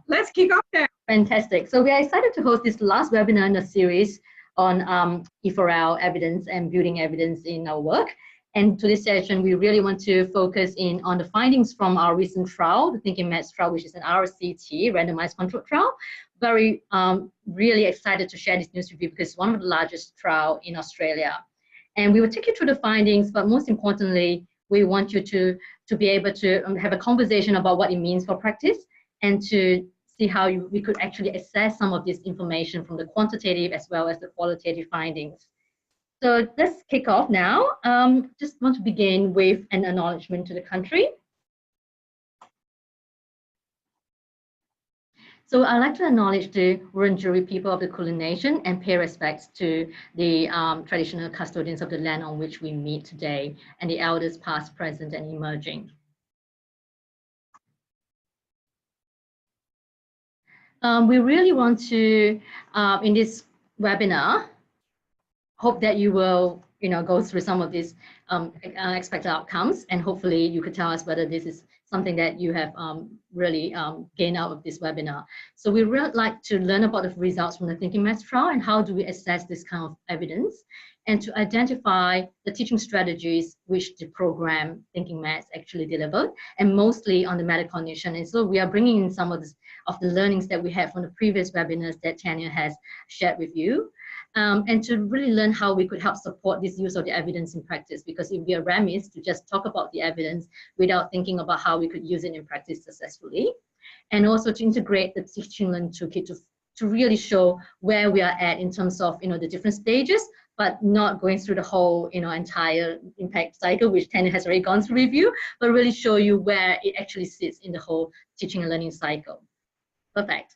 Let's kick off now. Fantastic. So we are excited to host this last webinar in the series on E4L evidence and building evidence in our work. And to this session, we really want to focus in on the findings from our recent trial, the Thinking Maths trial, which is an RCT, randomized controlled trial. Very, really excited to share this news with you because it's one of the largest trial in Australia. And we will take you through the findings, but most importantly, we want you to be able to have a conversation about what it means for practice and to see how we could actually assess some of this information from the quantitative as well as the qualitative findings. So let's kick off now. Just want to begin with an acknowledgement to the country. So I'd like to acknowledge the Wurundjeri people of the Kulin Nation and pay respects to the traditional custodians of the land on which we meet today and the elders past, present and emerging. We really want to, in this webinar, hope that you will, go through some of these expected outcomes, and hopefully you could tell us whether this is something that you have really gained out of this webinar. So we really like to learn about the results from the Thinking Maths trial and how do we assess this kind of evidence, and to identify the teaching strategies which the program Thinking Maths actually delivered, and mostly on the metacognition. And so we are bringing in some of the learnings that we had from the previous webinars that Tanya has shared with you. And to really learn how we could help support this use of the evidence in practice, because it would be a remiss to just talk about the evidence without thinking about how we could use it in practice successfully. And also to integrate the teaching learning toolkit to really show where we are at in terms of the different stages, but not going through the whole entire impact cycle, which Tanya has already gone through with you, but really show you where it actually sits in the whole teaching and learning cycle. Perfect.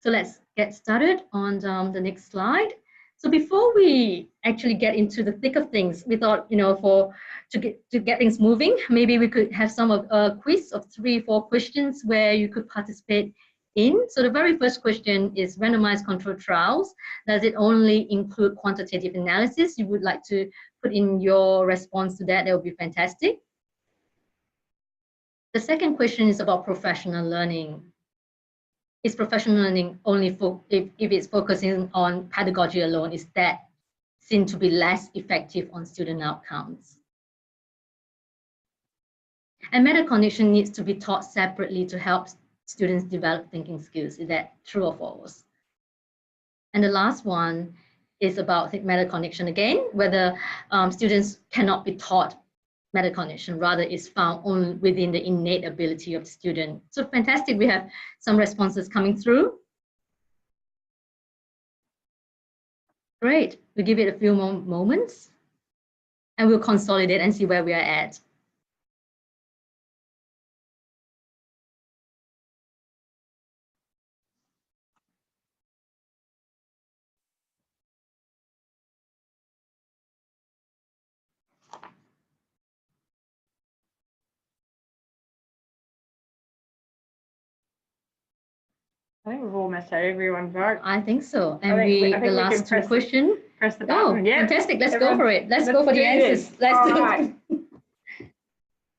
So let's get started on the next slide. So before we actually get into the thick of things, we thought, to get things moving, maybe we could have some of a quiz of 3-4 questions where you could participate in. So the very first question is randomized controlled trials. Does it only include quantitative analysis? You would like to put in your response to that, that would be fantastic. The second question is about professional learning. Is professional learning only if it's focusing on pedagogy alone, is that seen to be less effective on student outcomes? And metacognition needs to be taught separately to help students develop thinking skills. Is that true or false? And the last one is about metacognition again, whether students cannot be taught metacognition, rather is found only within the innate ability of the student. So fantastic, we have some responses coming through. Great, we'll give it a few more moments and we'll consolidate and see where we are at. I think we've almost had everyone vote. I think so. And the last two questions. Press the button. Yeah. Fantastic. Let's go for it. Let's go for the answers. Let's do it.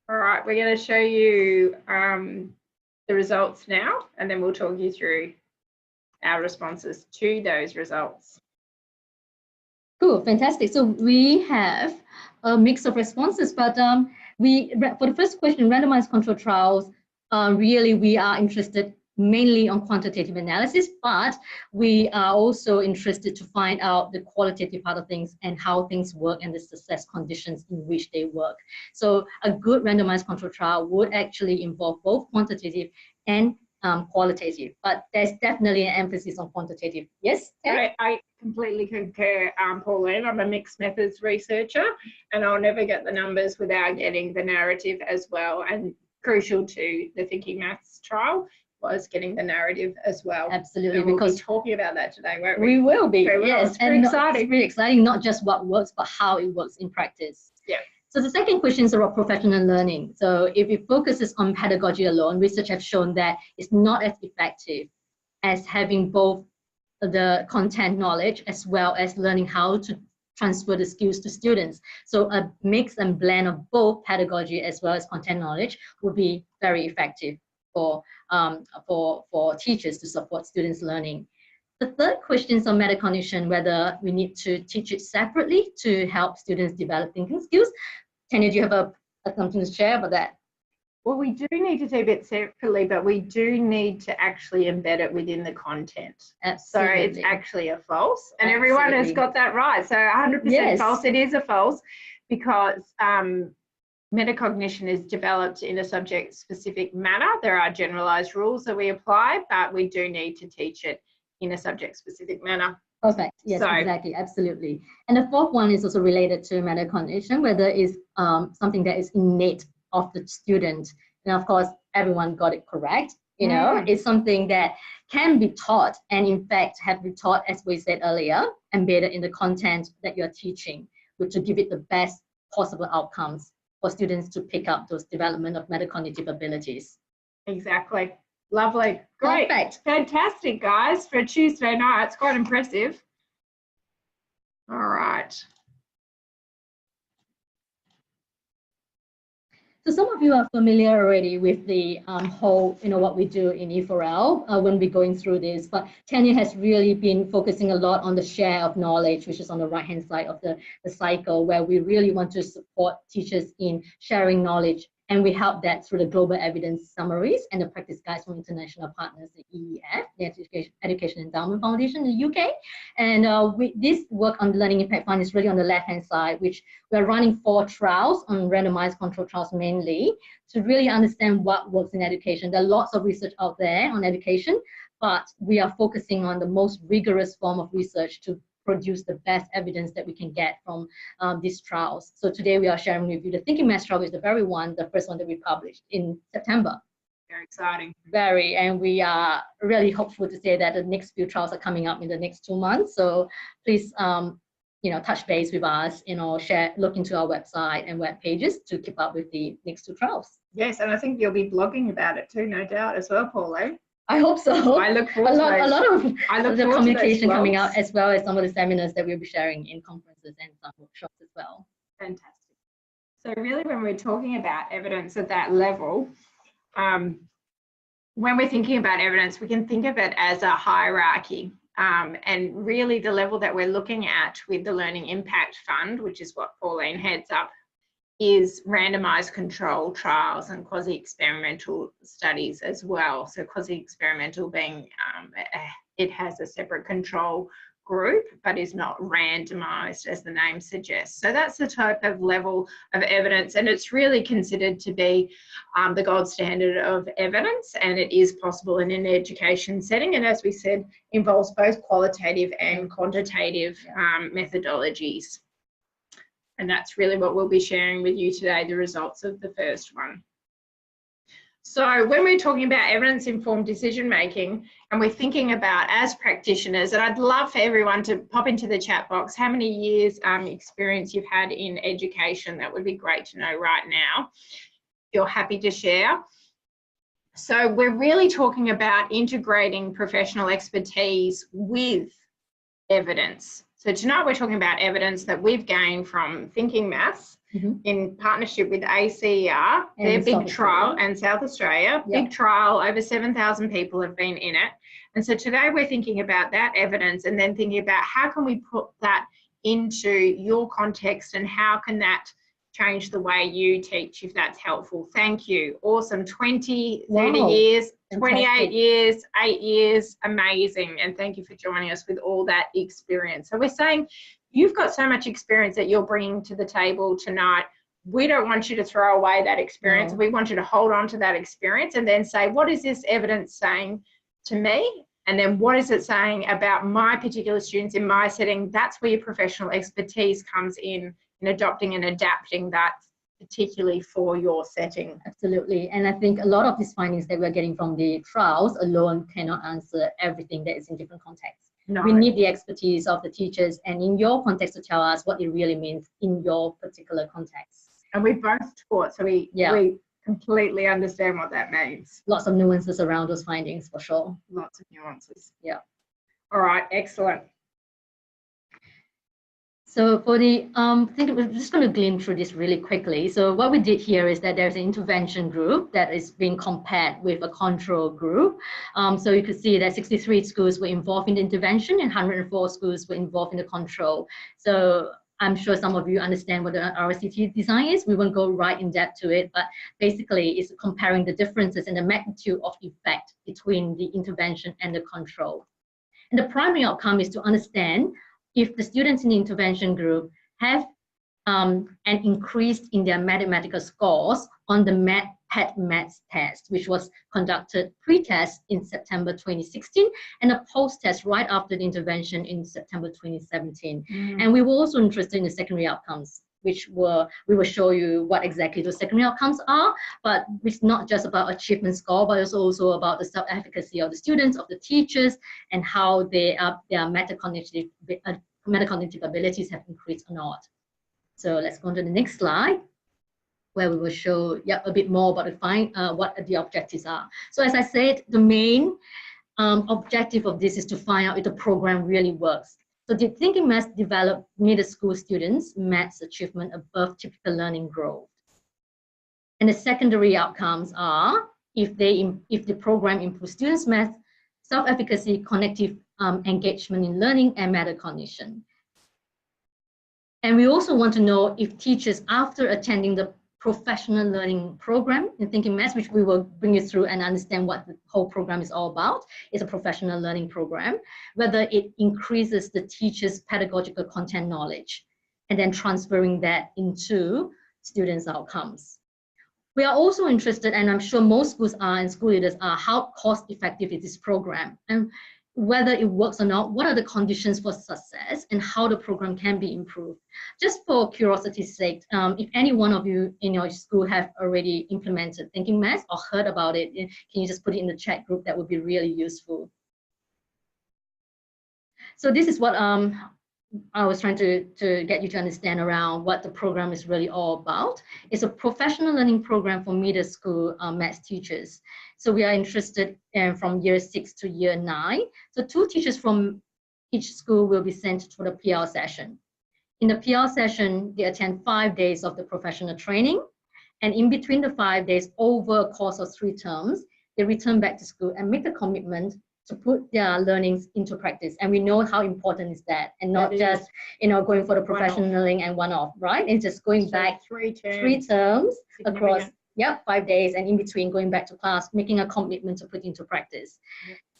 All right. We're going to show you the results now, and then we'll talk you through our responses to those results. Cool. Fantastic. So we have a mix of responses, but for the first question, randomized controlled trials, really we are interested mainly on quantitative analysis, but we are also interested to find out the qualitative part of things and how things work and the success conditions in which they work. So a good randomized control trial would actually involve both quantitative and qualitative, but there's definitely an emphasis on quantitative. Yes? I completely concur, Pauline. I'm a mixed methods researcher, and I'll never get the numbers without getting the narrative as well. And crucial to the Thinking Maths trial was getting the narrative as well. Absolutely, and we'll because be talking about that today, won't we? We will be, okay, yes. It's pretty exciting. It's really exciting, not just what works, but how it works in practice. Yeah. So the second question is about professional learning. So if it focuses on pedagogy alone, research has shown that it's not as effective as having both the content knowledge as well as learning how to transfer the skills to students. So a mix and blend of both pedagogy as well as content knowledge would be very effective. for teachers to support students' learning. The third question is on metacognition, whether we need to teach it separately to help students develop thinking skills. Tanya, do you have something to share about that? Well, we do need to teach it separately, but we do need to actually embed it within the content. Absolutely. So it's actually a false, and Absolutely. everyone has got that right. So 100% Yes. false. It is a false because metacognition is developed in a subject-specific manner. There are generalized rules that we apply, but we do need to teach it in a subject-specific manner. Perfect. Yes, exactly. Absolutely. And the fourth one is also related to metacognition, whether it's something that is innate of the student. And of course, everyone got it correct. You know, it's something that can be taught, and in fact have been taught, as we said earlier, embedded in the content that you're teaching, which will give it the best possible outcomes for students to pick up those development of metacognitive abilities. Exactly. Lovely. Great. Perfect. Fantastic, guys, for a Tuesday night. It's quite impressive. All right. So some of you are familiar already with the whole, what we do in E4L when we're going through this, but Tanya has really been focusing a lot on the share of knowledge, which is on the right-hand side of the cycle, where we really want to support teachers in sharing knowledge. And we help that through the global evidence summaries and the practice guides from international partners, the EEF, the Education Endowment Foundation in the UK. And this work on the Learning Impact Fund is really on the left-hand side, which we're running 4 trials on randomized control trials mainly to really understand what works in education. There are lots of research out there on education, but we are focusing on the most rigorous form of research to produce the best evidence that we can get from these trials. So today we are sharing with you the Thinking Maths trial is the very one, the first one that we published in September. Very exciting. Very, and we are really hopeful to say that the next few trials are coming up in the next 2 months. So please, touch base with us, look into our website and web pages to keep up with the next 2 trials. Yes, and I think you'll be blogging about it too, no doubt, as well, Pauline. I hope so. I look forward to a lot of the communication coming out, as well as some of the seminars that we'll be sharing in conferences and some workshops as well. Fantastic. So really, when we're talking about evidence at that level, when we're thinking about evidence, we can think of it as a hierarchy. And really the level that we're looking at with the Learning Impact Fund, which is what Pauline heads up, is randomized control trials and quasi-experimental studies as well. So quasi-experimental being, it has a separate control group, but is not randomized as the name suggests. So that's the type of level of evidence, and it's really considered to be the gold standard of evidence, and it is possible in an education setting, and as we said, involves both qualitative and quantitative methodologies. And that's really what we'll be sharing with you today, the results of the first one. So when we're talking about evidence-informed decision-making and we're thinking about as practitioners, and I'd love for everyone to pop into the chat box how many years experience you've had in education. That would be great to know right now, if you're happy to share. So we're really talking about integrating professional expertise with evidence. So tonight we're talking about evidence that we've gained from Thinking Maths in partnership with ACER, their big trial, and South Australia. Big trial, over 7,000 people have been in it. And so today we're thinking about that evidence and then thinking about how can we put that into your context and how can that change the way you teach, if that's helpful. Thank you. Awesome. 20, 30 years, 28 years, 8 years, amazing. And thank you for joining us with all that experience. So we're saying you've got so much experience that you're bringing to the table tonight. We don't want you to throw away that experience. We want you to hold on to that experience and then say, what is this evidence saying to me? And then what is it saying about my particular students in my setting? That's where your professional expertise comes in adopting and adapting that particularly for your setting. Absolutely. And I think a lot of these findings that we're getting from the trials alone cannot answer everything that is in different contexts. No. We need the expertise of the teachers and in your context to tell us what it really means in your particular context. And we both taught, so we completely understand what that means. Lots of nuances around those findings for sure. Lots of nuances. Yeah. All right, excellent. So for the, I think we're just going to glean through this really quickly. So what we did here is that there's an intervention group that is being compared with a control group. So you could see that 63 schools were involved in the intervention and 104 schools were involved in the control. So I'm sure some of you understand what the RCT design is. We won't go right in depth to it, but basically it's comparing the differences in the magnitude of effect between the intervention and the control. And the primary outcome is to understand if the students in the intervention group have an increase in their mathematical scores on the PET Maths test, which was conducted pre-test in September 2016 and a post-test right after the intervention in September 2017. And we were also interested in the secondary outcomes, which we will show you what exactly those secondary outcomes are, but it's not just about achievement score, but it's also about the self-efficacy of the students, of the teachers, and how their metacognitive abilities have increased or not. So let's go on to the next slide, where we will show a bit more about what the objectives are. So as I said, the main objective of this is to find out if the program really works. So did Thinking Maths develop middle school students' maths achievement above typical learning growth? And the secondary outcomes are if the program improves students' math, self-efficacy, cognitive engagement in learning, and metacognition. And we also want to know if teachers, after attending the professional learning program in Thinking Maths, which we will bring you through and understand what the whole program is all about, is a professional learning program, whether it increases the teacher's pedagogical content knowledge and then transferring that into students' outcomes. We are also interested, and I'm sure most schools are and school leaders are, how cost effective is this program? And whether it works or not, what are the conditions for success and how the program can be improved. Just for curiosity's sake, if any one of you in your school have already implemented Thinking Maths or heard about it, can you just put it in the chat group? That would be really useful. So this is what I was trying to get you to understand around what the program is really all about. It's a professional learning program for middle school maths teachers. So we are interested from year 6 to year 9. So 2 teachers from each school will be sent to the PL session. In the PL session, they attend 5 days of the professional training. And in between the 5 days, over a course of 3 terms, they return back to school and make the commitment to put their learnings into practice. And we know how important is that, and not just going for the professionaling and one-off, right? It's just going back 3 terms across 5 days, and in between going back to class, making a commitment to put into practice.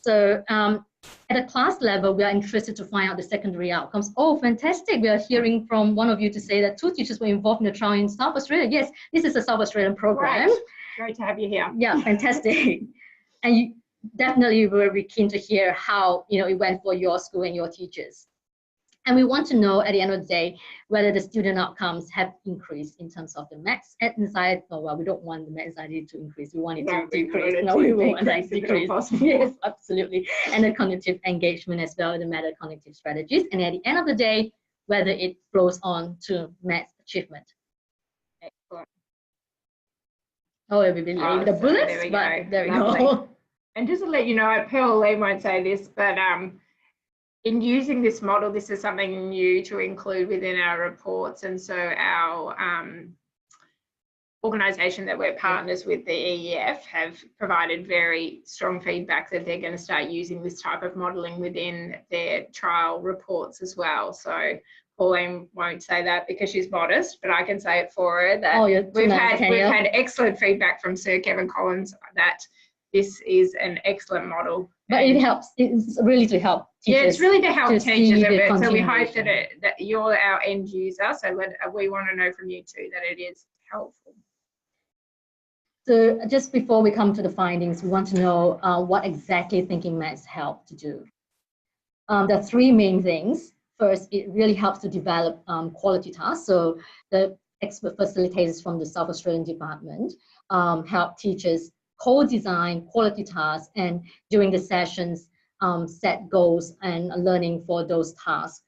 So at a class level, we are interested to find out the secondary outcomes. Oh, fantastic. We are hearing from one of you to say that 2 teachers were involved in the trial in South Australia. Yes, this is a South Australian program. Great to have you here. Yeah, fantastic. And you definitely were very keen to hear how it went for your school and your teachers. And we want to know at the end of the day whether the student outcomes have increased in terms of the maths anxiety. Oh, well, we don't want the maths anxiety to increase. We want it to decrease. No, we want it to decrease. Yes, absolutely. And the cognitive engagement as well, the metacognitive strategies. And at the end of the day, whether it flows on to maths achievement. Excellent. Oh, we believe the bullets, but there we go. And just to let you know, Pearl Lee won't say this, but in using this model, this is something new to include within our reports. And so our organisation that we're partners with, the EEF, have provided very strong feedback that they're going to start using this type of modelling within their trial reports as well. So Pauline won't say that because she's modest, but I can say it for her that we've had excellent feedback from Sir Kevin Collins that this is an excellent model. But it helps. It's really to help teachers. Yeah, it's really to help teachers. So we hope that you're our end user. So we want to know from you too that it is helpful. So just before we come to the findings, we want to know what exactly Thinking Maths help to do. There are 3 main things. First, it really helps to develop quality tasks. So the expert facilitators from the South Australian department help teachers co-design quality tasks, and during the sessions set goals and learning for those tasks.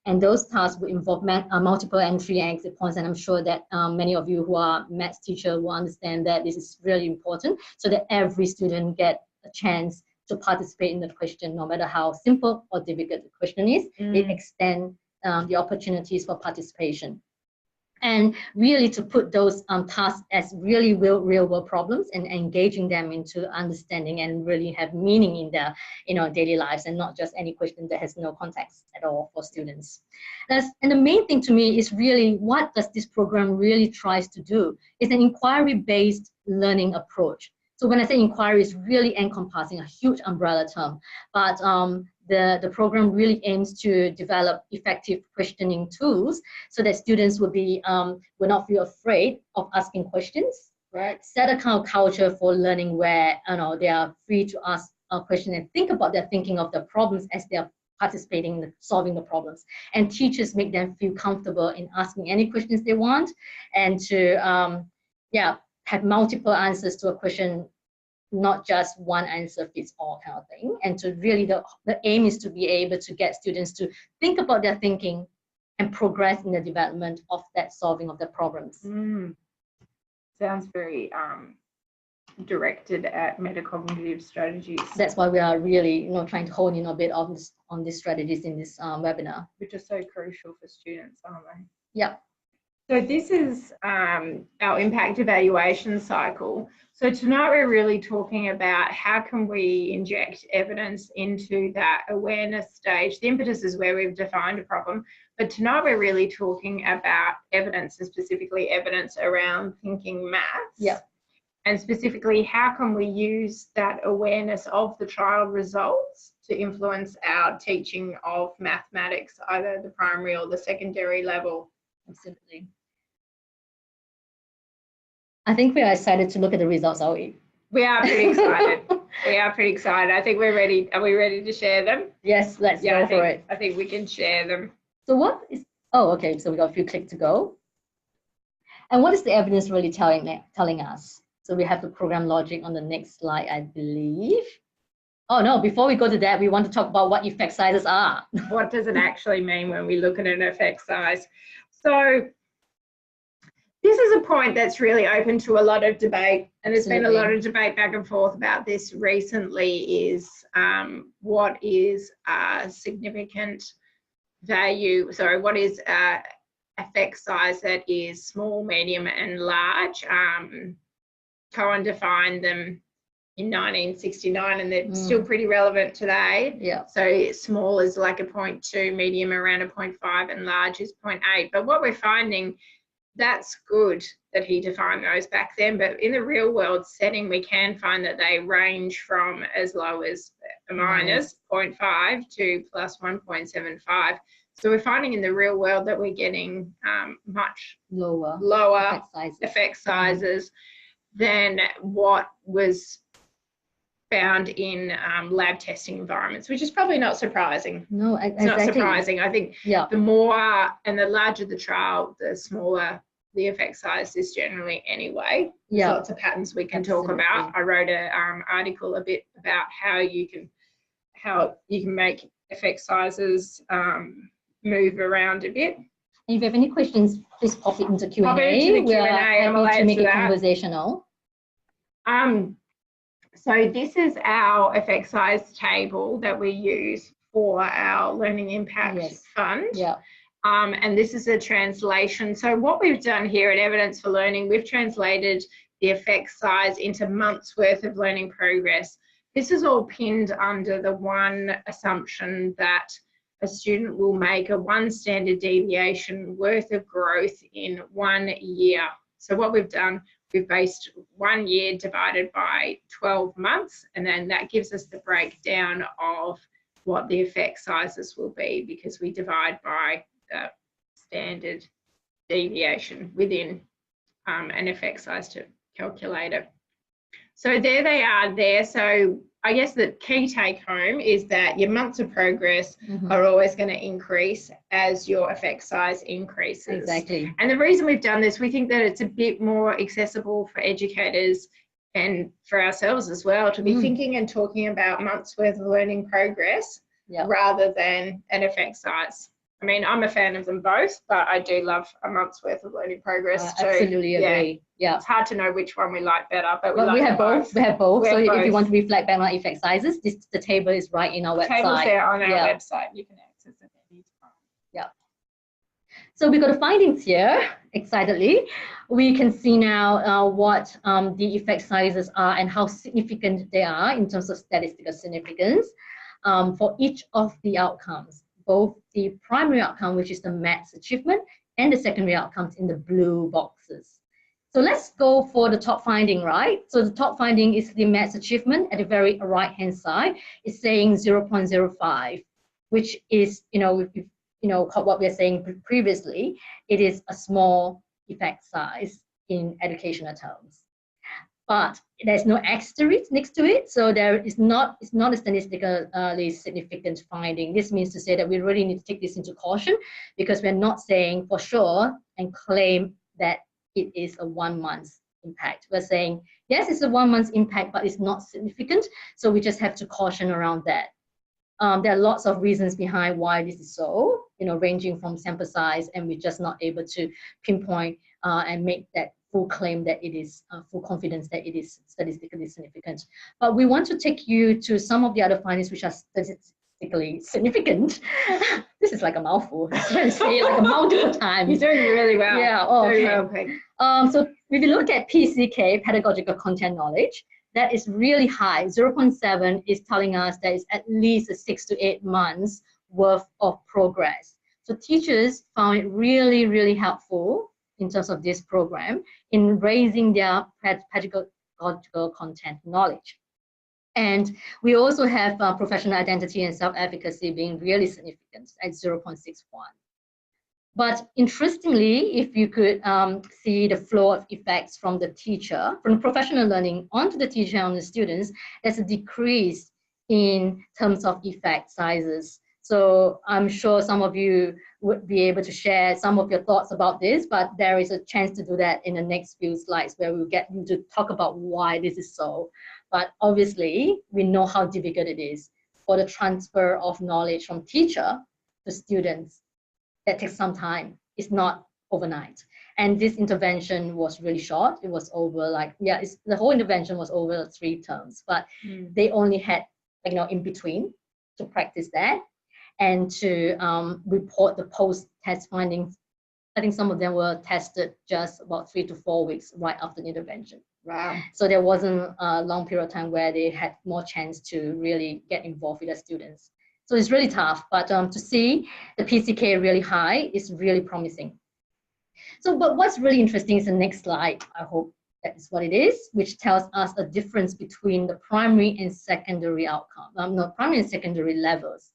And those tasks will involve multiple entry and exit points, and I'm sure that many of you who are maths teachers will understand that this is really important, so that every student get a chance to participate in the question, no matter how simple or difficult the question is. It extends the opportunities for participation. And really to put those tasks as really real world problems and engaging them into understanding and really have meaning in their daily lives, and not just any question that has no context at all for students. And the main thing to me is really, what does this program really tries to do? It's an inquiry-based learning approach. So when I say inquiry, it's really encompassing a huge umbrella term, but the program really aims to develop effective questioning tools so that students will not feel afraid of asking questions. Right. Set a kind of culture for learning where they are free to ask a question and think about their thinking of the problems as they are participating in solving the problems. And teachers make them feel comfortable in asking any questions they want, and to have multiple answers to a question, not just one answer fits all kind of thing. And to really, the aim is to be able to get students to think about their thinking and progress in the development of that solving of the problems. Sounds very directed at metacognitive strategies. That's why we are really trying to hone in a bit on these strategies in this webinar. Which are so crucial for students, aren't they? Yeah. So this is our impact evaluation cycle. So tonight we're really talking about how can we inject evidence into that awareness stage. The impetus is where we've defined a problem, but tonight we're really talking about evidence, and specifically evidence around thinking maths. Yeah. And specifically, how can we use that awareness of the trial results to influence our teaching of mathematics, either the primary or the secondary level? Absolutely. I think we are excited to look at the results, are we? We are pretty excited. We are pretty excited. I think we're ready. Are we ready to share them? Yes, let's go for it. I think we can share them. So okay, so we got a few clicks to go. And what is the evidence really telling us? So we have the program logic on the next slide, I believe. Oh no, before we go to that, we want to talk about what effect sizes are. What does it actually mean when we look at an effect size? So this is a point that's really open to a lot of debate, and there's been a lot of debate back and forth about this recently, is what is a significant value, what is effect size that is small, medium and large. Cohen defined them in 1969, and they're still pretty relevant today. Yeah. So small is like a 0.2, medium around a 0.5, and large is 0.8. But what we're finding, that's good that he defined those back then, but in the real world setting, we can find that they range from as low as a minus 0.5 to plus 1.75. So we're finding in the real world that we're getting much lower effect sizes than what was found in lab testing environments, which is probably not surprising. No, it's not surprising. I think the more and the larger the trial, the smaller the effect size is generally anyway. There's lots of patterns we can talk about. I wrote an article a bit about how you can make effect sizes move around a bit. If you have any questions, please pop it into Q&A. Pop it into the Q&A. I'm happy to make it conversational. So this is our effect size table that we use for our Learning Impact Fund. Yeah. And this is a translation. So what we've done here at Evidence for Learning, we've translated the effect size into months worth of learning progress. This is all pinned under the one assumption that a student will make a 1 standard deviation worth of growth in 1 year. So what we've done, we've based 1 year divided by 12 months, and then that gives us the breakdown of what the effect sizes will be, because we divide by the standard deviation within an effect size to calculate it. So there they are there. So I guess the key take home is that your months of progress are always going to increase as your effect size increases. Exactly. And the reason we've done this, we think that it's a bit more accessible for educators and for ourselves as well to be thinking and talking about months worth of learning progress rather than an effect size. I mean, I'm a fan of them both, but I do love a month's worth of learning progress too. Absolutely agree. Yeah. It's hard to know which one we like better, but we have both. We have both. So if you want to reflect back on effect sizes, the table is right in our website. The table's there on our website. You can access it at any time. Yeah. So we got the findings here, excitedly. We can see now what the effect sizes are and how significant they are in terms of statistical significance for each of the outcomes, both the primary outcome, which is the maths achievement, and the secondary outcomes in the blue boxes. So let's go for the top finding, right? So the top finding is the maths achievement at the very right-hand side. It's saying 0.05, which is, what we are saying previously, it is a small effect size in educational terms. But there's no asterisk next to it, so it's not a statistically significant finding. This means to say that we really need to take this into caution, because we're not saying for sure and claim that it is a 1 month impact. We're saying, yes, it's a 1 month impact, but it's not significant. So we just have to caution around that. There are lots of reasons behind why this is so, ranging from sample size, and we're just not able to pinpoint and make that full claim that it is full confidence that it is statistically significant. But we want to take you to some of the other findings which are statistically significant. This is like a mouthful. I'm trying to say it like a multiple times. You're doing really well. Yeah. Oh, very okay. well, Peg. So if you look at PCK, pedagogical content knowledge, that is really high. 0.7 is telling us that it's at least a 6 to 8 months worth of progress. So teachers found it really, really helpful in terms of this program in raising their pedagogical content knowledge. And we also have professional identity and self-efficacy being really significant at 0.61. But interestingly, if you could see the flow of effects from the teacher, from professional learning onto the teacher and the students, there's a decrease in terms of effect sizes. So I'm sure some of you would be able to share some of your thoughts about this, but there is a chance to do that in the next few slides, where we'll get you to talk about why this is so. But obviously, we know how difficult it is for the transfer of knowledge from teacher to students. That takes some time. It's not overnight. And this intervention was really short. It was over the whole intervention was over 3 terms, but they only had, in between to practice that and to report the post-test findings. I think some of them were tested just about 3 to 4 weeks right after the intervention. Wow. So there wasn't a long period of time where they had more chance to really get involved with the students. So it's really tough, but to see the PCK really high is really promising. So, but what's really interesting is the next slide. I hope that is what it is, which tells us a difference between the primary and secondary outcome, primary and secondary levels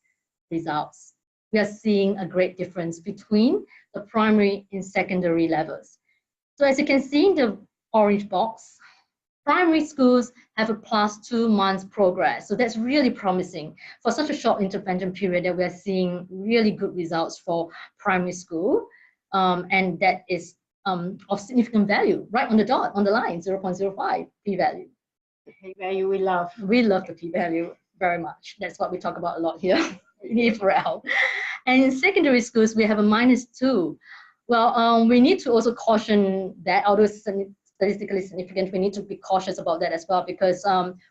results. We are seeing a great difference between the primary and secondary levels. So as you can see in the orange box, primary schools have a +2 months progress. So that's really promising for such a short intervention period, that we're seeing really good results for primary school. And that is of significant value, right on the dot, on the line, 0.05 p-value. The p-value we love. We love the p-value very much. That's what we talk about a lot here in E4L. And in secondary schools, we have a -2. Well, we need to also caution that, although it's statistically significant, we need to be cautious about that as well, because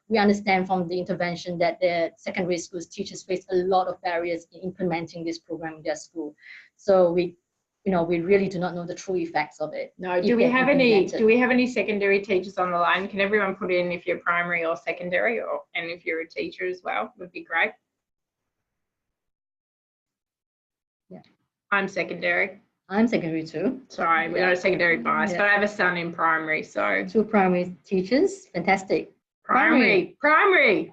we understand from the intervention that the secondary schools teachers face a lot of barriers in implementing this program in their school. So we really do not know the true effects of it. No, do we have any secondary teachers on the line? Can everyone put in if you're primary or secondary, and if you're a teacher as well, would be great. Yeah. I'm secondary. I'm secondary too. Sorry, we're not a secondary bias, but I have a son in primary, so. 2 primary teachers, fantastic. Primary.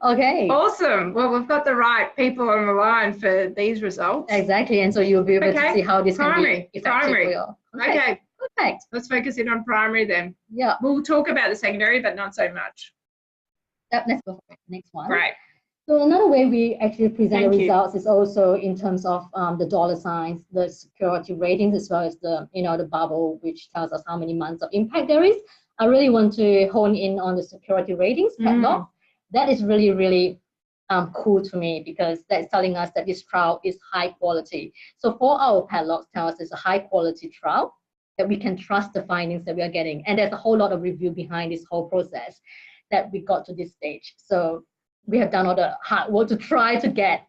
Okay. Awesome. Well, we've got the right people on the line for these results. Exactly, and so you'll be able to see how this can be effective Primary. for you. Okay. Perfect. Let's focus in on primary then. Yeah. We'll talk about the secondary, but not so much. Let's go for the next one. Great. So another way we actually present Thank the you. results is also in terms of the dollar signs, the security ratings, as well as the the bubble, which tells us how many months of impact there is. I really want to hone in on the security ratings padlock. That is really, really cool to me, because that's telling us that this trial is high quality. So 4 our padlocks tell us it's a high quality trial, that we can trust the findings that we are getting. And there's a whole lot of review behind this whole process that we got to this stage. So we have done all the hard work to try to get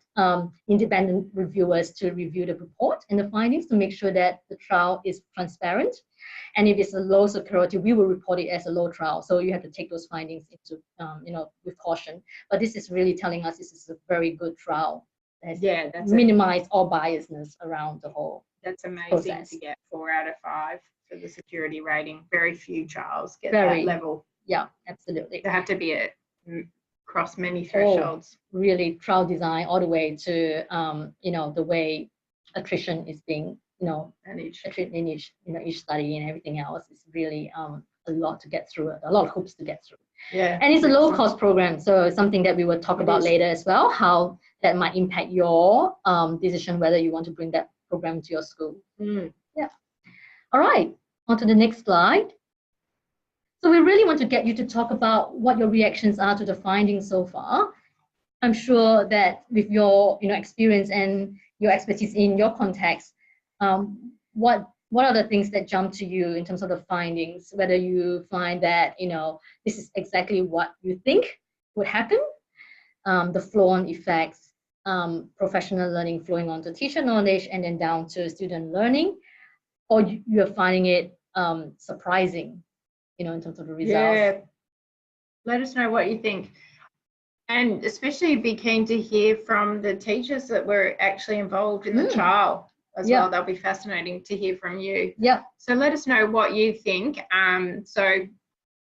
independent reviewers to review the report and the findings to make sure that the trial is transparent. And if it's a low security, we will report it as a low trial. So you have to take those findings into, with caution. But this is really telling us this is a very good trial. Yeah, that's minimize all biasness around the whole. That's amazing process. to get 4 out of 5 for the security rating. Very few trials get that level. Yeah, absolutely. They have to be across many thresholds. Really, trial design all the way to the way attrition is being managed in each study and everything else is really a lot to get through, a lot of hoops to get through. Yeah, and it's a low cost program, so something that we will talk about later as well, how that might impact your decision whether you want to bring that program to your school. Yeah. All right, on to the next slide. So we really want to get you to talk about what your reactions are to the findings so far. I'm sure that with your experience and your expertise in your context, what are the things that jump to you in terms of the findings, whether you find that this is exactly what you think would happen, the flow-on effects, professional learning flowing onto teacher knowledge and then down to student learning, or you're finding it surprising, in terms of the results. Yeah, let us know what you think. And especially be keen to hear from the teachers that were actually involved in the trial as well. That'll be fascinating to hear from you. Yeah. So let us know what you think. So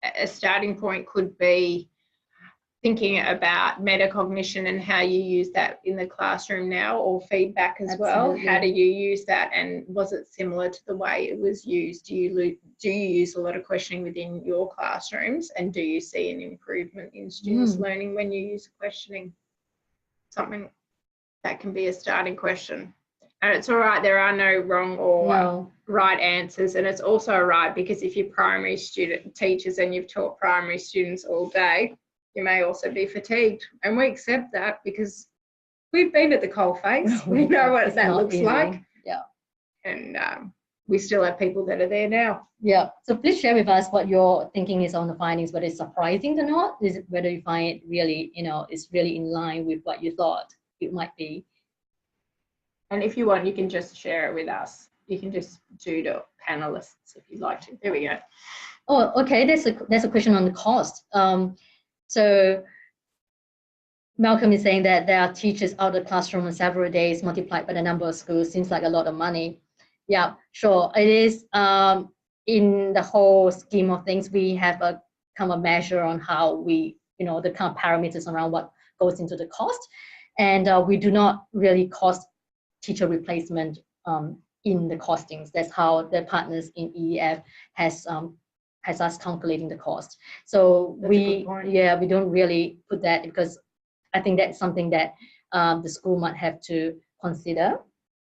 a starting point could be thinking about metacognition and how you use that in the classroom now, or feedback as well. How do you use that, and was it similar to the way it was used? Do you use a lot of questioning within your classrooms, and do you see an improvement in students' learning when you use questioning? Something that can be a starting question. And it's all right, there are no wrong or right answers, and it's also right because if you're primary teachers and you've taught primary students all day, you may also be fatigued, and we accept that because we've been at the coalface. We know what that looks like. Yeah. And we still have people that are there now. Yeah. So please share with us what your thinking is on the findings, whether it's surprising or not, whether you find it really, is really in line with what you thought it might be. And if you want, you can just share it with us. You can just do the panelists if you'd like to. There we go. Oh, okay. There's a question on the cost. So Malcolm is saying that there are teachers out of the classroom on several days multiplied by the number of schools. Seems like a lot of money. Yeah, sure. It is in the whole scheme of things, we have a kind of measure on how we, the kind of parameters around what goes into the cost. And we do not really cost teacher replacement in the costings. That's how the partners in EEF has us calculating the cost. So we don't really put that, because I think that's something that the school might have to consider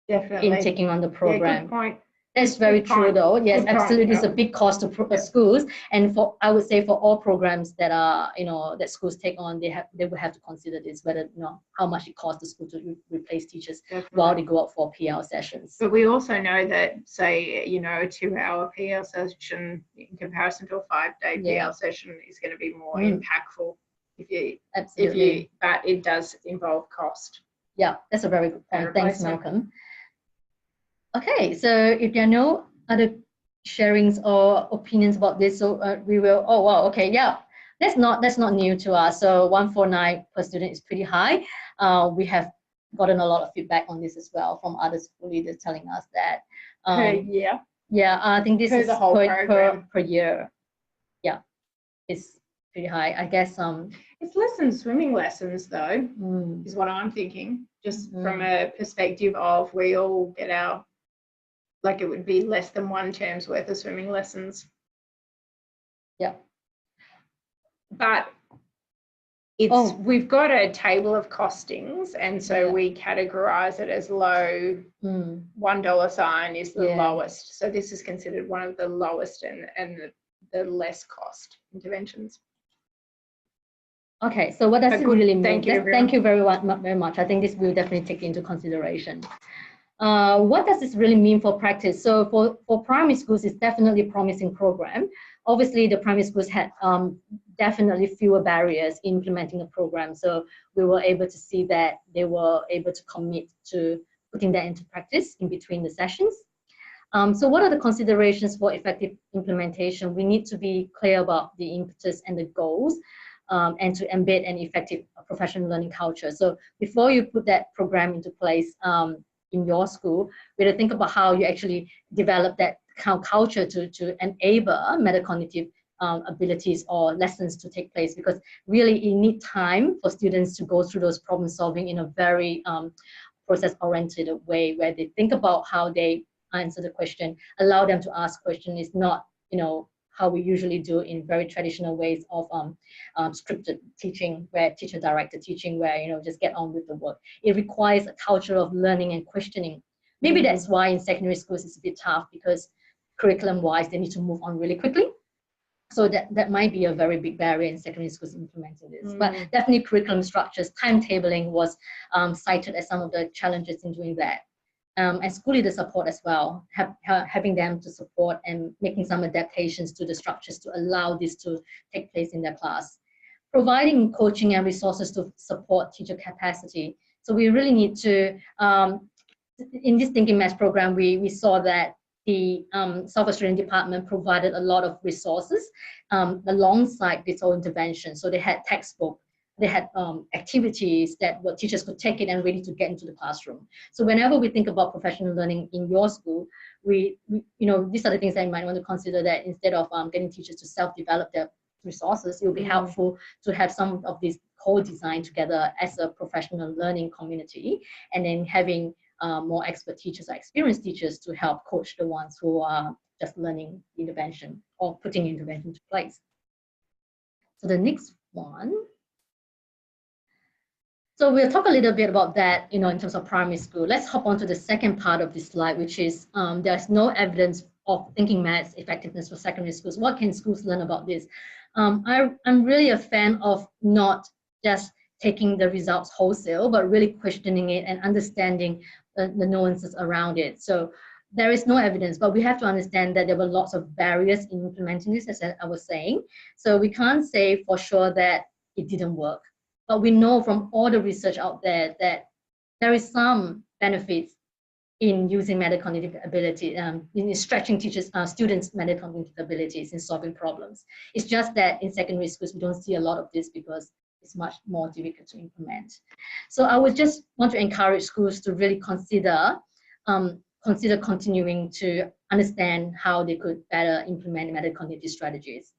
in taking on the program. Yeah, good point. That's very true, though. Yes, absolutely. It's a big cost to schools, and I would say for all programs that are that schools take on, they will have to consider this, whether how much it costs the school to replace teachers while they go out for PL sessions. But we also know that, say, a 2-hour PL session in comparison to a 5-day PL session is going to be more impactful but it does involve cost. Yeah, that's a very good point. Thanks, Malcolm. Okay, so if there are no other sharings or opinions about this, so we will. Oh wow, okay, yeah, that's not new to us. So 149 per student is pretty high. We have gotten a lot of feedback on this as well from other school leaders telling us that. I think this is the whole program per year. Yeah, it's pretty high. I guess it's less than swimming lessons though, is what I'm thinking. Just from a perspective of we all get our. Like it would be less than 1 term's worth of swimming lessons. Yeah. But we've got a table of costings, and so we categorize it as low. $1 sign is the lowest. So this is considered one of the lowest and the less cost interventions. Okay, so what does it really mean? Thank you very much. I think this will definitely take into consideration. What does this really mean for practice? So for primary schools, it's definitely a promising program. Obviously, the primary schools had definitely fewer barriers in implementing the program. So we were able to see that they were able to commit to putting that into practice in between the sessions. So what are the considerations for effective implementation? We need to be clear about the impetus and the goals, and to embed an effective professional learning culture. So before you put that program into place in your school, we have to think about how you actually develop that culture to enable metacognitive abilities or lessons to take place, because really you need time for students to go through those problem solving in a very process-oriented way, where they think about how they answer the question, allow them to ask questions. It's not, how we usually do in very traditional ways of scripted teaching, where teacher-directed teaching, where, just get on with the work. It requires a culture of learning and questioning. Maybe that's why in secondary schools it's a bit tough, because curriculum-wise, they need to move on really quickly. So that might be a very big barrier in secondary schools implementing this. But definitely curriculum structures, timetabling was cited as some of the challenges in doing that. And school leader support as well, having them to support and making some adaptations to the structures to allow this to take place in their class. Providing coaching and resources to support teacher capacity. So we really need to, in this Thinking Maths program, we saw that the South Australian department provided a lot of resources alongside this whole intervention. So they had textbook, they had activities that teachers could take it and ready to get into the classroom. So whenever we think about professional learning in your school, we these are the things that you might want to consider, that instead of getting teachers to self-develop their resources, it will be helpful to have some of these co-designed together as a professional learning community, and then having more expert teachers or experienced teachers to help coach the ones who are just learning intervention or putting intervention into place. So the next one. So we'll talk a little bit about that, in terms of primary school. Let's hop on to the second part of this slide, which is there's no evidence of Thinking Maths effectiveness for secondary schools. What can schools learn about this? I'm really a fan of not just taking the results wholesale, but really questioning it and understanding the nuances around it. So there is no evidence, but we have to understand that there were lots of barriers in implementing this, as I was saying. So we can't say for sure that it didn't work. But we know from all the research out there that there is some benefits in using metacognitive ability, in stretching students' metacognitive abilities in solving problems. It's just that in secondary schools, we don't see a lot of this because it's much more difficult to implement. So I would just want to encourage schools to really consider continuing to understand how they could better implement metacognitive strategies.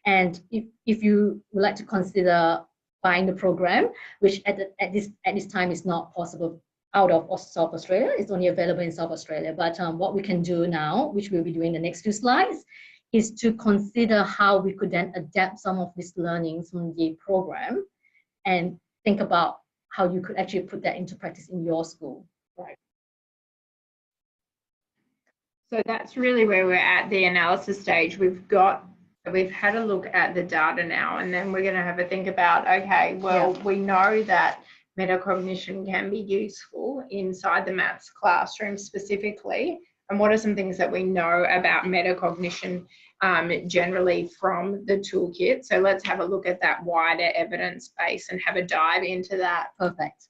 And if you would like to consider buying the program, which at this time is not possible out of South Australia, it's only available in South Australia. But what we can do now, which we'll be doing in the next few slides, is to consider how we could then adapt some of these learnings from the program and think about how you could actually put that into practice in your school. Right. So that's really where we're at the analysis stage. We've had a look at the data now, and then we're going to have a think about, okay, well, we know that metacognition can be useful inside the maths classroom specifically. And what are some things that we know about metacognition generally from the toolkit? So let's have a look at that wider evidence base and have a dive into that. Perfect.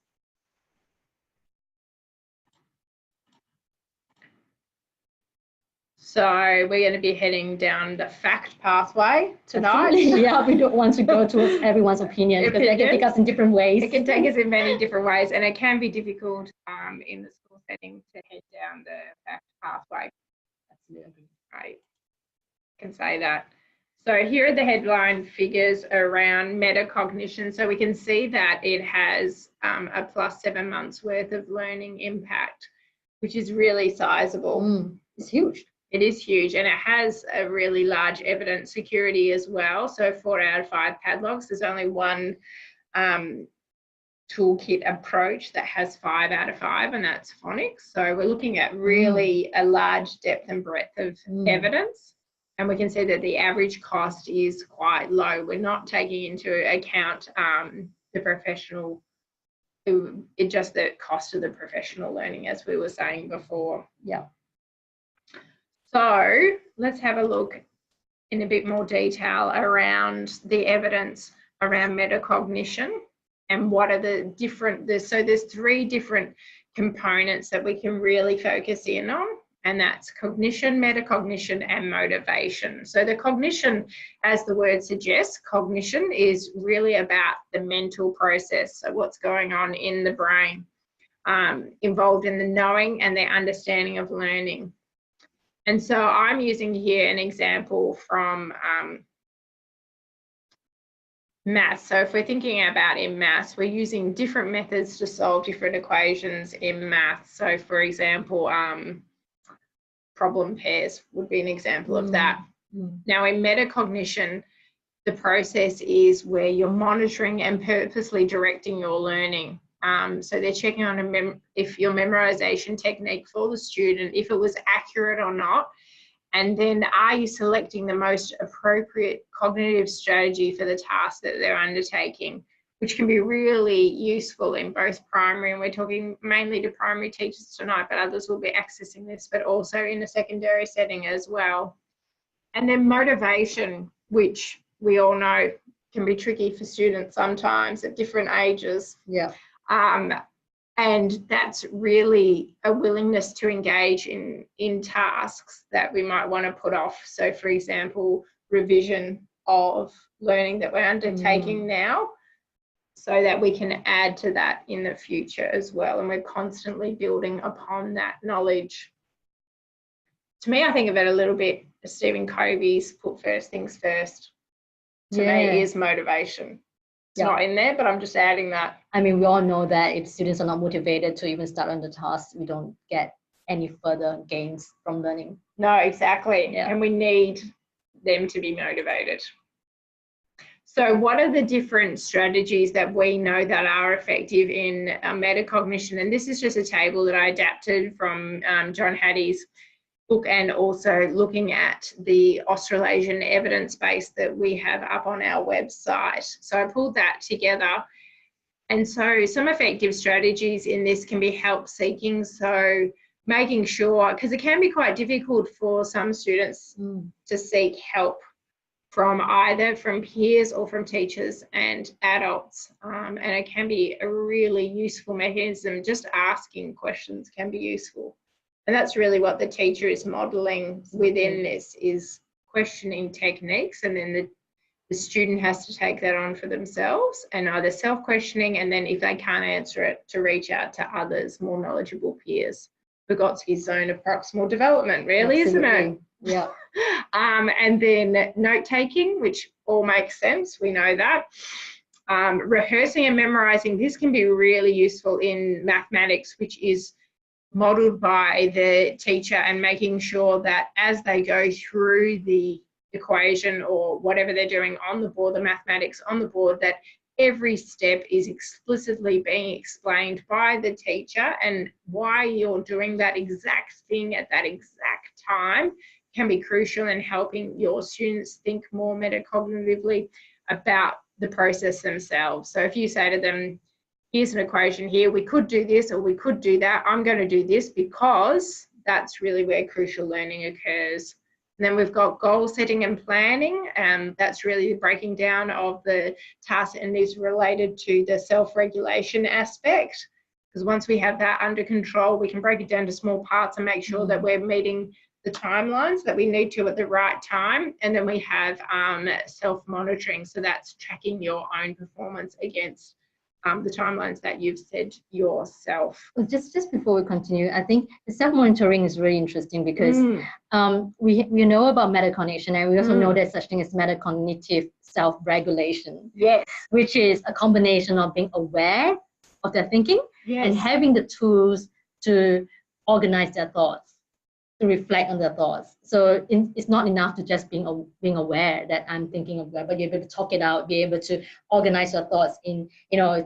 So we're going to be heading down the fact pathway tonight. Yeah, we don't want to go to everyone's opinion, because they can take us in different ways. It can take us in many different ways, and it can be difficult in the school setting to head down the fact pathway. Absolutely. Right. I can say that. So here are the headline figures around metacognition. So we can see that it has a plus 7 months worth of learning impact, which is really sizable. It's huge. It is huge, and it has a really large evidence security as well. So 4 out of 5 padlocks. There's only one toolkit approach that has 5 out of 5, and that's phonics. So we're looking at really a large depth and breadth of evidence, and we can see that the average cost is quite low. We're not taking into account the professional, just the cost of the professional learning, as we were saying before. Yeah. So let's have a look in a bit more detail around the evidence around metacognition and what are the different, so there's 3 different components that we can really focus in on, and that's cognition, metacognition, and motivation. So the cognition, as the word suggests, cognition is really about the mental process, so what's going on in the brain, involved in the knowing and the understanding of learning. And so I'm using here an example from maths. So if we're thinking about in maths, we're using different methods to solve different equations in maths. So for example, problem pairs would be an example of that. Now in metacognition, the process is where you're monitoring and purposely directing your learning. So they're checking on if your memorization technique for the student, if it was accurate or not. And then are you selecting the most appropriate cognitive strategy for the task that they're undertaking, which can be really useful in both primary, and we're talking mainly to primary teachers tonight, but others will be accessing this, but also in a secondary setting as well. And then motivation, which we all know can be tricky for students sometimes at different ages. Yeah. And that's really a willingness to engage in tasks that we might want to put off. So for example, revision of learning that we're undertaking now, so that we can add to that in the future as well. And we're constantly building upon that knowledge. To me, I think of it a little bit as Stephen Covey's put first things first. To me is motivation. It's not in there, but I'm just adding that. I mean, we all know that if students are not motivated to even start on the task, we don't get any further gains from learning. No, exactly. And we need them to be motivated. So what are the different strategies that we know that are effective in metacognition? And this is just a table that I adapted from John Hattie's book, and also looking at the Australasian evidence base that we have up on our website. So I pulled that together. And so some effective strategies in this can be help seeking. So making sure, because it can be quite difficult for some students to seek help from either from peers or from teachers and adults. And it can be a really useful mechanism. Just asking questions can be useful. And that's really what the teacher is modelling within this, is questioning techniques, and then the student has to take that on for themselves and either self-questioning, and then if they can't answer it, to reach out to others, more knowledgeable peers. Vygotsky's zone of proximal development, really, isn't it? Yeah. And then note-taking, which all makes sense, we know that. Rehearsing and memorising, this can be really useful in mathematics, which is modelled by the teacher, and making sure that as they go through the equation or whatever they're doing on the board, the mathematics on the board, that every step is explicitly being explained by the teacher, and why you're doing that exact thing at that exact time can be crucial in helping your students think more metacognitively about the process themselves. So if you say to them, here's an equation here, we could do this or we could do that, I'm going to do this because that's really where crucial learning occurs. And then we've got goal setting and planning, and that's really the breaking down of the task, and is related to the self-regulation aspect, because once we have that under control, we can break it down to small parts and make sure that we're meeting the timelines that we need to at the right time. And then we have self-monitoring, so that's tracking your own performance against the timelines that you've set yourself. Just before we continue, I think the self-monitoring is really interesting, because we know about metacognition, and we also know there's such thing as metacognitive self-regulation. Yes. Which is a combination of being aware of their thinking and having the tools to organize their thoughts, to reflect on their thoughts. So it's not enough to just being aware that I'm thinking of that, but you're able to talk it out, be able to organize your thoughts in,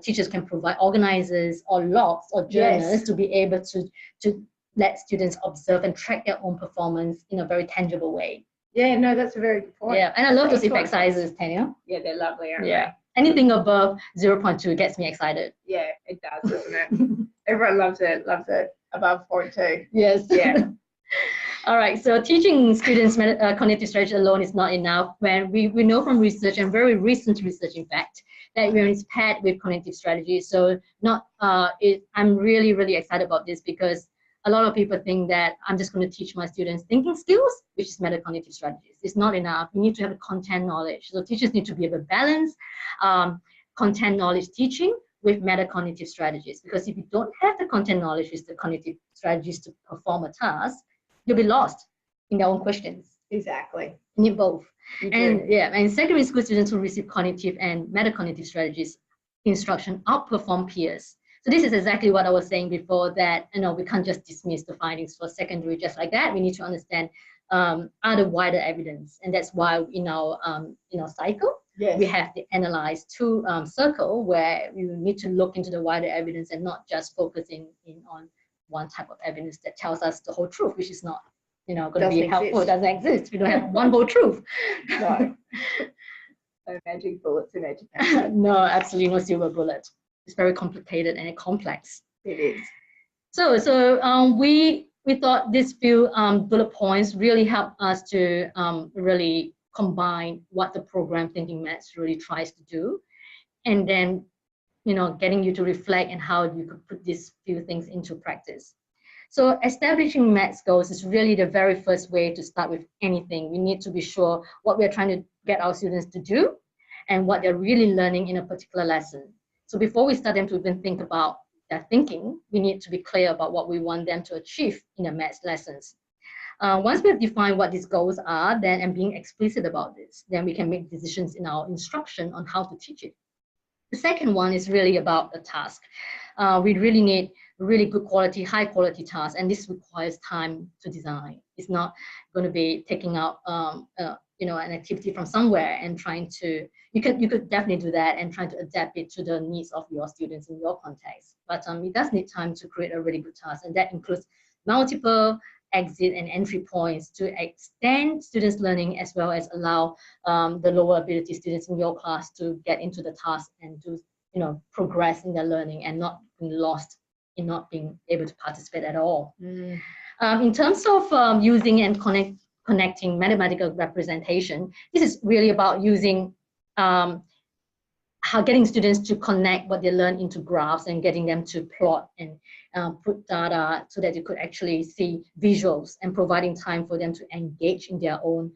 teachers can provide organizers or logs or journals to be able to let students observe and track their own performance in a very tangible way. Yeah, no, that's a very good point. Yeah, and I love those effect sizes, Tanya. Yeah, they're lovely, aren't they? Anything above 0.2 gets me excited. Yeah, it does, doesn't it? Everyone loves it above 0.2. Yes. Yeah. All right, so teaching students cognitive strategy alone is not enough. When we know from research, and very recent research, in fact, that when it's paired with cognitive strategy. So I'm really, really excited about this because a lot of people think that I'm just going to teach my students thinking skills, which is metacognitive strategies. It's not enough. You need to have a content knowledge. So teachers need to be able to balance content knowledge teaching with metacognitive strategies. Because if you don't have the content knowledge with the cognitive strategies to perform a task, you'll be lost in their own questions. Exactly. You need both. And secondary school students who receive cognitive and metacognitive strategies instruction outperform peers. So this is exactly what I was saying before, that we can't just dismiss the findings for secondary just like that. We need to understand other wider evidence, and that's why in our cycle we have the analyze two circle where we need to look into the wider evidence and not just focusing in on one type of evidence that tells us the whole truth, which is not going to be helpful. It doesn't exist. We don't have one whole truth. No. No magic bullets in education. No, absolutely no silver bullet. It's very complicated and complex. It is. So we thought these few bullet points really help us to really combine what the program Thinking Maths really tries to do, and then getting you to reflect and how you could put these few things into practice. So establishing maths goals is really the very first way to start with anything. We need to be sure what we're trying to get our students to do and what they're really learning in a particular lesson. So before we start them to even think about their thinking, we need to be clear about what we want them to achieve in the maths lessons. Once we've defined what these goals are, then and being explicit about this, then we can make decisions in our instruction on how to teach it. The second one is really about the task. We really need really good quality, high quality tasks, and this requires time to design. It's not going to be taking out an activity from somewhere and trying to, you could definitely do that and trying to adapt it to the needs of your students in your context. But it does need time to create a really good task, and that includes multiple exit and entry points to extend students' learning, as well as allow the lower ability students in your class to get into the task and to progress in their learning and not being lost in not being able to participate at all. In terms of using and connecting mathematical representation, this is really about using getting students to connect what they learn into graphs and getting them to plot and put data so that you could actually see visuals, and providing time for them to engage in their own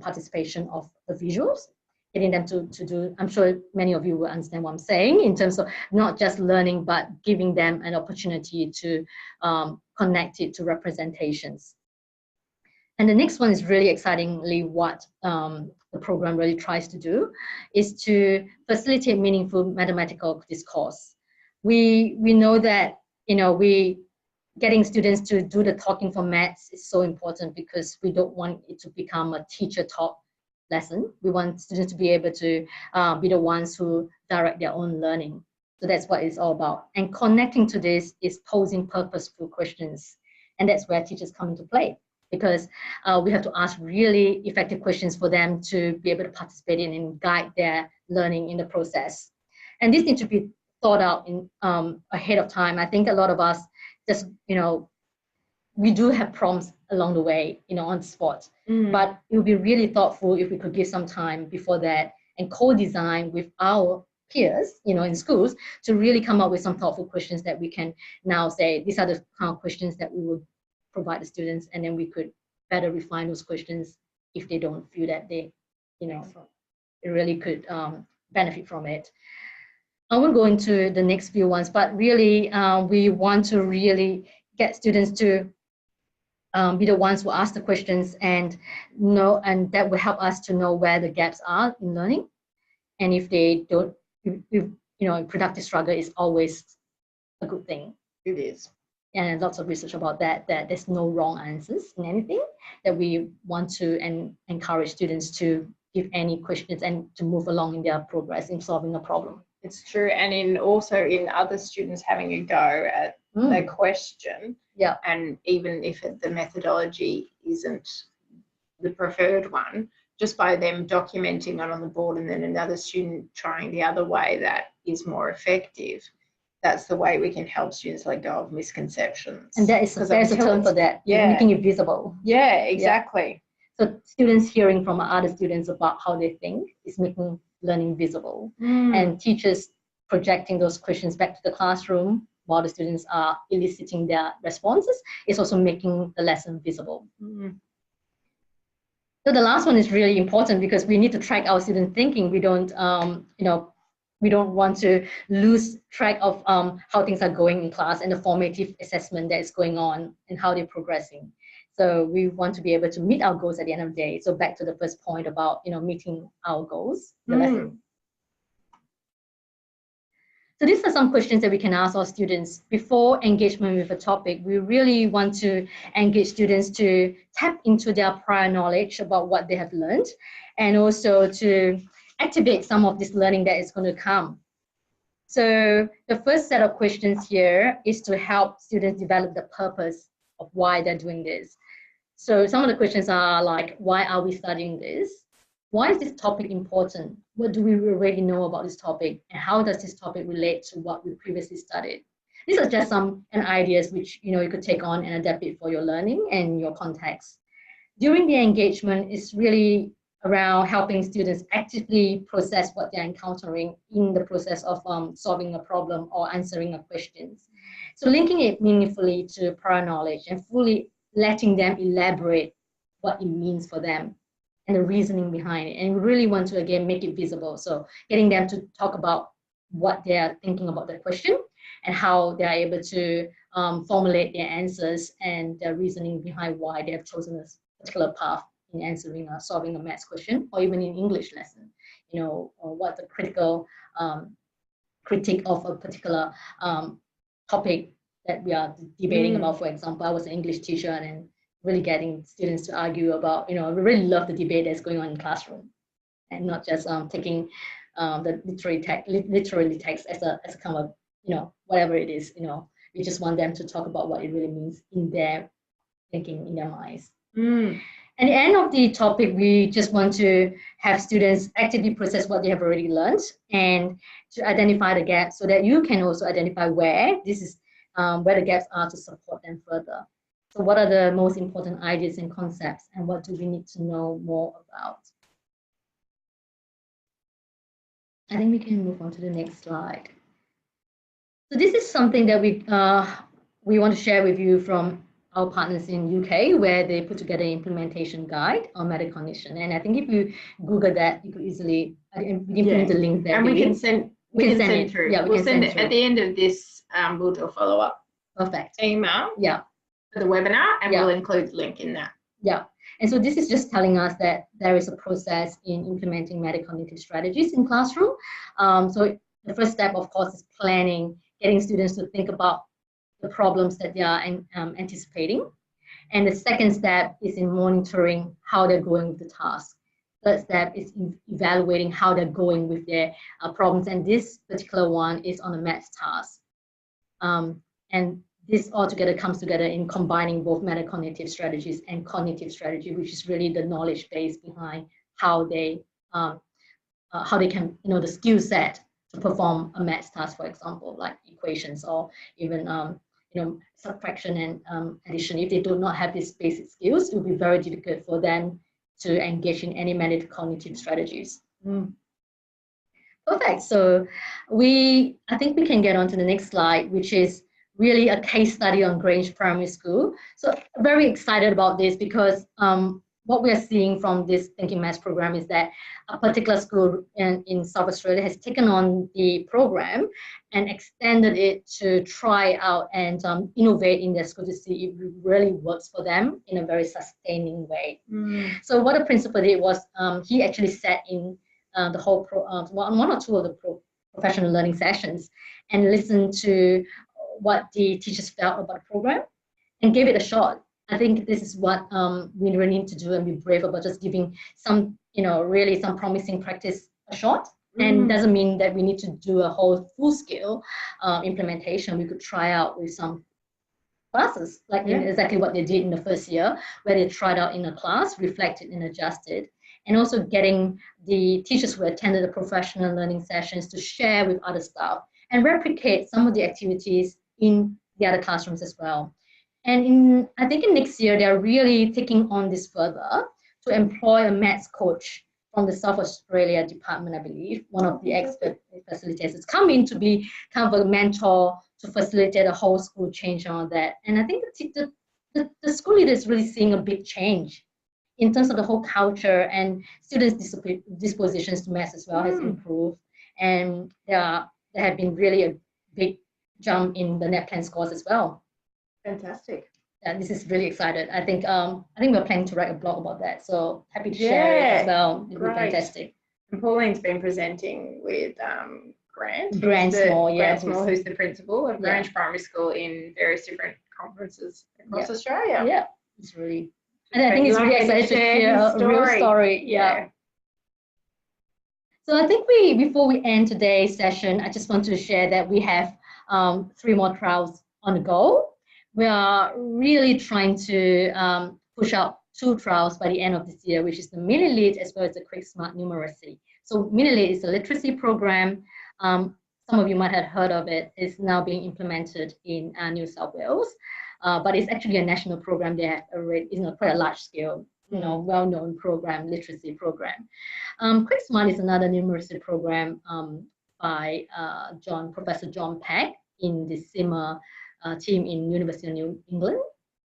participation of the visuals, getting them to do, I'm sure many of you will understand what I'm saying, in terms of not just learning, but giving them an opportunity to connect it to representations. And the next one is really excitingly what the program really tries to do, is to facilitate meaningful mathematical discourse. We know that getting students to do the talking for maths is so important, because we don't want it to become a teacher-taught lesson. We want students to be able to be the ones who direct their own learning. So that's what it's all about. And connecting to this is posing purposeful questions. And that's where teachers come into play, because we have to ask really effective questions for them to be able to participate in and guide their learning in the process. And this needs to be thought out in ahead of time. I think a lot of us just, we do have prompts along the way, on the spot, but it would be really thoughtful if we could give some time before that and co-design with our peers, in schools, to really come up with some thoughtful questions that we can now say, these are the kind of questions that we will provide the students, and then we could better refine those questions if they don't feel that they, it really could benefit from it. I won't go into the next few ones, but really we want to really get students to be the ones who ask the questions and know, and that will help us to know where the gaps are in learning. And if they don't, productive struggle is always a good thing. It is. And lots of research about that there's no wrong answers in anything, that we want to encourage students to give any questions and to move along in their progress in solving a problem. It's true. And also in other students having a go at the question. Yeah. And even if the methodology isn't the preferred one, just by them documenting it on the board and then another student trying the other way that is more effective, that's the way we can help students let go of misconceptions. And there's a term for that, making it visible. Yeah, exactly. So students hearing from other students about how they think is making learning visible. And teachers projecting those questions back to the classroom while the students are eliciting their responses is also making the lesson visible. So the last one is really important because we need to track our student thinking. We don't, we don't want to lose track of how things are going in class and the formative assessment that is going on and how they're progressing. So we want to be able to meet our goals at the end of the day. So back to the first point about, meeting our goals, the lesson. So these are some questions that we can ask our students before engagement with a topic. We really want to engage students to tap into their prior knowledge about what they have learned, and also to activate some of this learning that is going to come. So the first set of questions here is to help students develop the purpose of why they're doing this. So some of the questions are like, why are we studying this? Why is this topic important? What do we already know about this topic? And how does this topic relate to what we previously studied? These are just some ideas which you could take on and adapt it for your learning and your context. During the engagement, it's really around helping students actively process what they're encountering in the process of solving a problem or answering a question. So linking it meaningfully to prior knowledge and fully letting them elaborate what it means for them and the reasoning behind it. And we really want to, again, make it visible. So getting them to talk about what they're thinking about the question and how they're able to formulate their answers and their reasoning behind why they have chosen a particular path in answering or solving a maths question, or even in English lesson, or what the critical critique of a particular topic that we are debating about. For example, I was an English teacher and really getting students to argue about, we really love the debate that's going on in the classroom, and not just taking the literary text as a kind of, whatever it is, we just want them to talk about what it really means in their thinking, in their minds. At the end of the topic, we just want to have students actively process what they have already learned and to identify the gaps so that you can also identify where where the gaps are to support them further. So what are the most important ideas and concepts, and what do we need to know more about? I think we can move on to the next slide. So this is something that we want to share with you from our partners in UK, where they put together an implementation guide on metacognition. And I think if you Google that, you could easily, we can put the link there. And we can send it through. Yeah, we'll send it at the end of this. We'll do a follow-up email for the webinar, and we'll include the link in that. Yeah. And so this is just telling us that there is a process in implementing metacognitive strategies in classroom. So the first step, of course, is planning, getting students to think about the problems that they are anticipating. And the second step is in monitoring how they're going with the task. Third step is evaluating how they're going with their problems. And this particular one is on a maths task. And this all together comes together in combining both metacognitive strategies and cognitive strategy, which is really the knowledge base behind how they can, the skill set to perform a maths task, for example, like equations or even subtraction and addition. If they do not have these basic skills, it will be very difficult for them to engage in any metacognitive strategies. Perfect. So I think we can get on to the next slide, which is really a case study on Grange Primary School. So very excited about this because what we are seeing from this Thinking Maths program is that a particular school in South Australia has taken on the program and extended it to try out and innovate in their school to see if it really works for them in a very sustaining way. So what the principal did was he actually sat in the whole one or two of the professional learning sessions and listened to what the teachers felt about the program and gave it a shot. I think this is what we really need to do and be brave about just giving some, really some promising practice a shot. And it doesn't mean that we need to do a whole full-scale implementation. We could try out with some classes, like exactly what they did in the first year, where they tried out in a class, reflected and adjusted, and also getting the teachers who attended the professional learning sessions to share with other staff and replicate some of the activities in the other classrooms as well. And I think in next year, they're really taking on this further to employ a maths coach from the South Australia department, I believe. One of the expert facilitators come in to be kind of a mentor to facilitate a whole school change and all that. And I think the school leader is really seeing a big change in terms of the whole culture, and students' dispositions to maths as well has improved. And there have been really a big jump in the NAPLAN scores as well. Fantastic. Yeah, this is really excited. I think we're planning to write a blog about that. So happy to share it as well. It'll be fantastic. And Pauline's been presenting with Grant Small, who's the principal of Grange Primary School in various different conferences across Australia. Yeah, it's really. And I think it's really exciting to hear a real story. Yeah. So I think before we end today's session, I just want to share that we have 3 more trials on the go. We are really trying to push out 2 trials by the end of this year, which is the Mini-Lit as well as the Quick Smart Numeracy. So Mini-Lit is a literacy program. Some of you might have heard of it. It's now being implemented in New South Wales. But it's actually a national program. They have already, quite a large scale, well-known program, literacy program. Quick Smart is another numeracy program by Professor John Peck in the SIMA team in University of New England.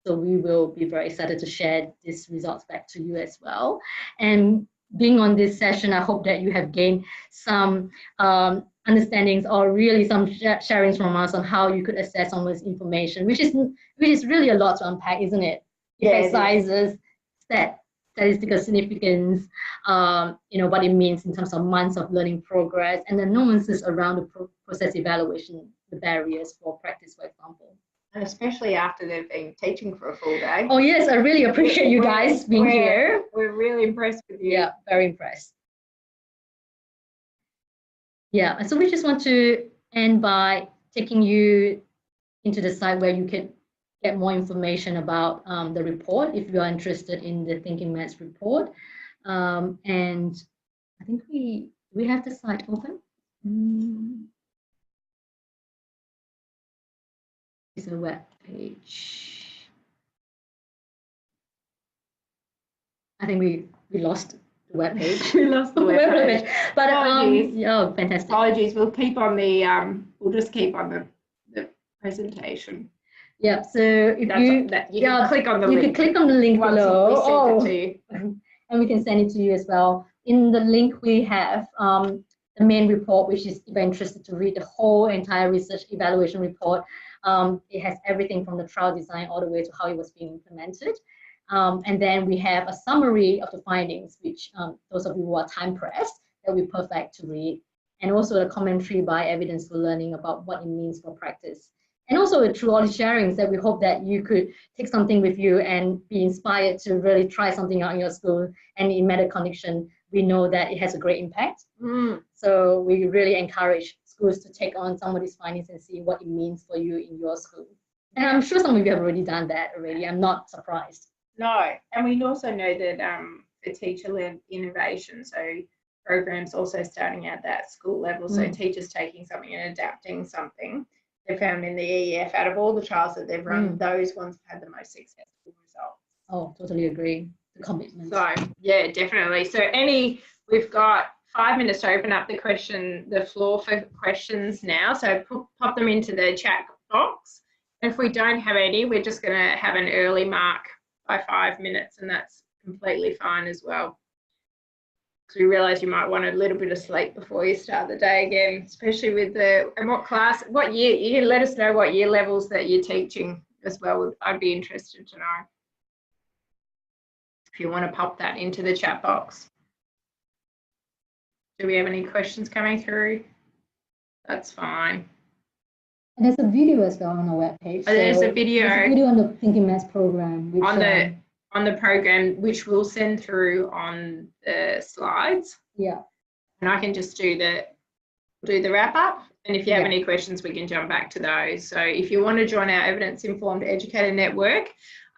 So we will be very excited to share these results back to you as well. And being on this session, I hope that you have gained some understandings or really some sharings from us on how you could assess some of this information, which is really a lot to unpack, isn't it? Effect sizes, statistical significance, what it means in terms of months of learning progress, and the nuances around the process evaluation, the barriers for practice, for example. And especially after they've been teaching for a full day. Oh yes, I really appreciate you guys being here. We're really impressed with you. Yeah, very impressed. Yeah, so we just want to end by taking you into the site where you can get more information about the report if you are interested in the Thinking Maths report. And I think we have the site open. It's a web page. I think we lost the web page. We lost the web page. But oh, fantastic. Apologies. We'll keep on the we'll just keep on the presentation. Yeah. So if you can click on the link. You can click on the link below. We send it to you. And we can send it to you as well. In the link we have the main report, which is if you're interested to read the whole entire research evaluation report. It has everything from the trial design all the way to how it was being implemented. And then we have a summary of the findings, which those of you who are time pressed, that will be perfect to read. And also a commentary by Evidence for Learning about what it means for practice. And also through all the sharings that we hope that you could take something with you and be inspired to really try something out in your school. And in Meta Connection, we know that it has a great impact. So we really encourage schools to take on some of these findings and see what it means for you in your school. And I'm sure some of you have already done that already. I'm not surprised. No, and we also know that for teacher-led innovation, so programs also starting at that school level, so teachers taking something and adapting something, they found in the EEF, out of all the trials that they've run, those ones have had the most successful results. Oh, totally agree. The commitment. So yeah, definitely. So we've got 5 minutes to open up the floor for questions now. So pop them into the chat box. And if we don't have any, we're just going to have an early mark by 5 minutes, and that's completely fine as well. Because we realise you might want a little bit of sleep before you start the day again, especially with what year, you can let us know what year levels that you're teaching as well. I'd be interested to know. If you want to pop that into the chat box. Do we have any questions coming through? That's fine. And there's a video as well on our webpage. Oh, there's a video. There's a video on the Thinking Maths program. Which, on the program, which we'll send through on the slides. Yeah. And I can just do the wrap up. And if you have any questions, we can jump back to those. So if you want to join our Evidence Informed Educator Network,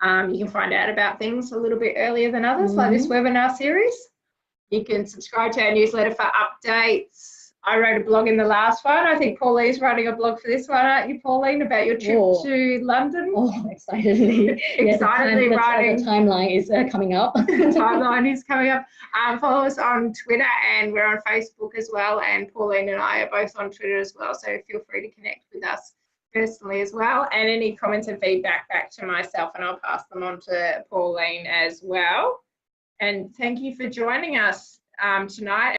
you can find out about things a little bit earlier than others, like this webinar series. You can subscribe to our newsletter for updates I wrote a blog in the last one. I think Pauline's writing a blog for this one, aren't you, Pauline, about your trip to London? Oh, excitedly. Excitedly writing. The timeline is coming up. The timeline is coming up. Follow us on Twitter, and we're on Facebook as well. And Pauline and I are both on Twitter as well. So feel free to connect with us personally as well. And any comments and feedback back to myself, and I'll pass them on to Pauline as well. And thank you for joining us tonight.